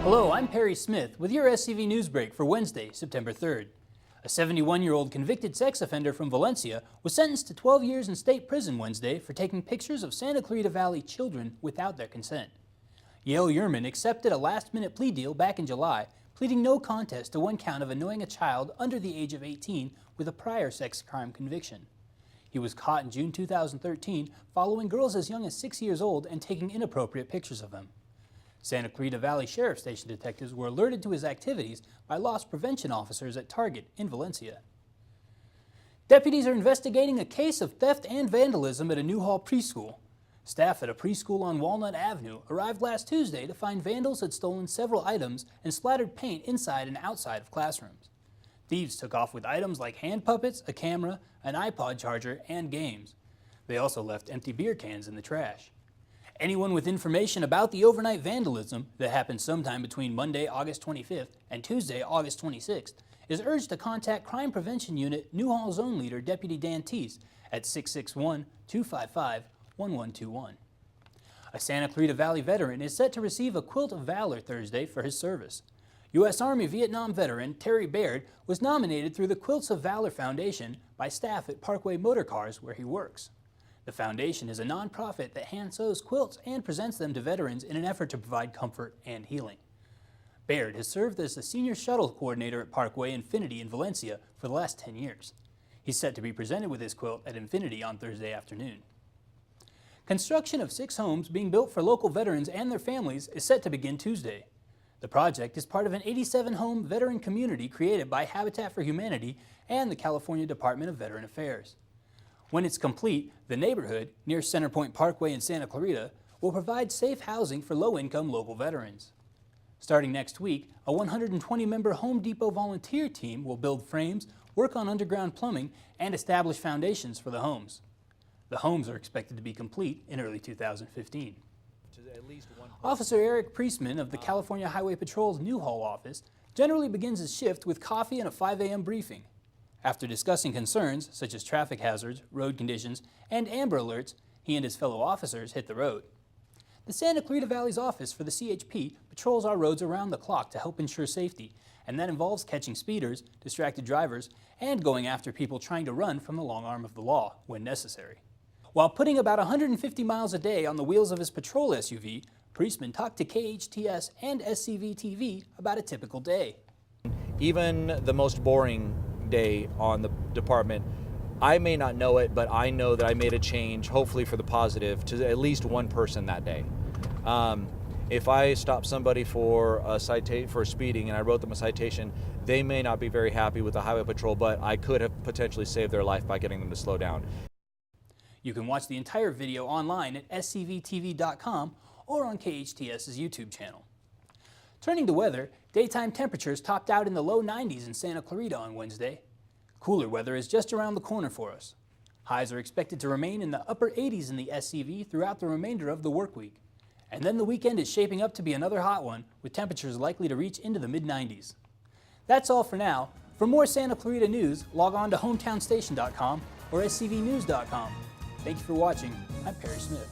Hello, I'm Perry Smith with your SCV NewsBreak for Wednesday, September 3rd. A 71-year-old convicted sex offender from Valencia was sentenced to 12 years in state prison Wednesday for taking pictures of Santa Clarita Valley children without their consent. Yale Yerman accepted a last-minute plea deal back in July, pleading no contest to one count of annoying a child under the age of 18 with a prior sex crime conviction. He was caught in June 2013 following girls as young as 6 years old and taking inappropriate pictures of them. Santa Clarita Valley Sheriff Station detectives were alerted to his activities by loss prevention officers at Target in Valencia. Deputies are investigating a case of theft and vandalism at a Newhall preschool. Staff at a preschool on Walnut Avenue arrived last Tuesday to find vandals had stolen several items and splattered paint inside and outside of classrooms. Thieves took off with items like hand puppets, a camera, an iPod charger, and games. They also left empty beer cans in the trash. Anyone with information about the overnight vandalism that happened sometime between Monday, August 25th and Tuesday, August 26th, is urged to contact Crime Prevention Unit Newhall Zone Leader Deputy Dan Teese at 661-255-1121. A Santa Clarita Valley veteran is set to receive a Quilt of Valor Thursday for his service. U.S. Army Vietnam veteran Terry Baird was nominated through the Quilts of Valor Foundation by staff at Parkway Motor Cars where he works. The foundation is a nonprofit that hand-sews quilts and presents them to veterans in an effort to provide comfort and healing. Baird has served as the senior shuttle coordinator at Parkway Infinity in Valencia for the last 10 years. He's set to be presented with his quilt at Infinity on Thursday afternoon. Construction of 6 homes being built for local veterans and their families is set to begin Tuesday. The project is part of an 87-home veteran community created by Habitat for Humanity and the California Department of Veteran Affairs. When it's complete, the neighborhood, near Centerpoint Parkway in Santa Clarita, will provide safe housing for low-income local veterans. Starting next week, a 120-member Home Depot volunteer team will build frames, work on underground plumbing, and establish foundations for the homes. The homes are expected to be complete in early 2015. Officer Eric Priessman of the California Highway Patrol's Newhall office generally begins his shift with coffee and a 5 a.m. briefing. After discussing concerns such as traffic hazards, road conditions, and Amber Alerts, he and his fellow officers hit the road. The Santa Clarita Valley's office for the CHP patrols our roads around the clock to help ensure safety, and that involves catching speeders, distracted drivers, and going after people trying to run from the long arm of the law when necessary. While putting about 150 miles a day on the wheels of his patrol SUV, Priessman talked to KHTS and SCVTV about a typical day. Even the most boring day on the department, I may not know it, but I know that I made a change, hopefully for the positive, to at least one person that day. If I stop somebody for speeding and I wrote them a citation, they may not be very happy with the highway patrol, but I could have potentially saved their life by getting them to slow down. You can watch the entire video online at scvtv.com or on KHTS's YouTube channel. Turning to weather, daytime temperatures topped out in the low 90s in Santa Clarita on Wednesday. Cooler weather is just around the corner for us. Highs are expected to remain in the upper 80s in the SCV throughout the remainder of the work week. And then the weekend is shaping up to be another hot one, with temperatures likely to reach into the mid-90s. That's all for now. For more Santa Clarita news, log on to hometownstation.com or scvnews.com. Thank you for watching. I'm Perry Smith.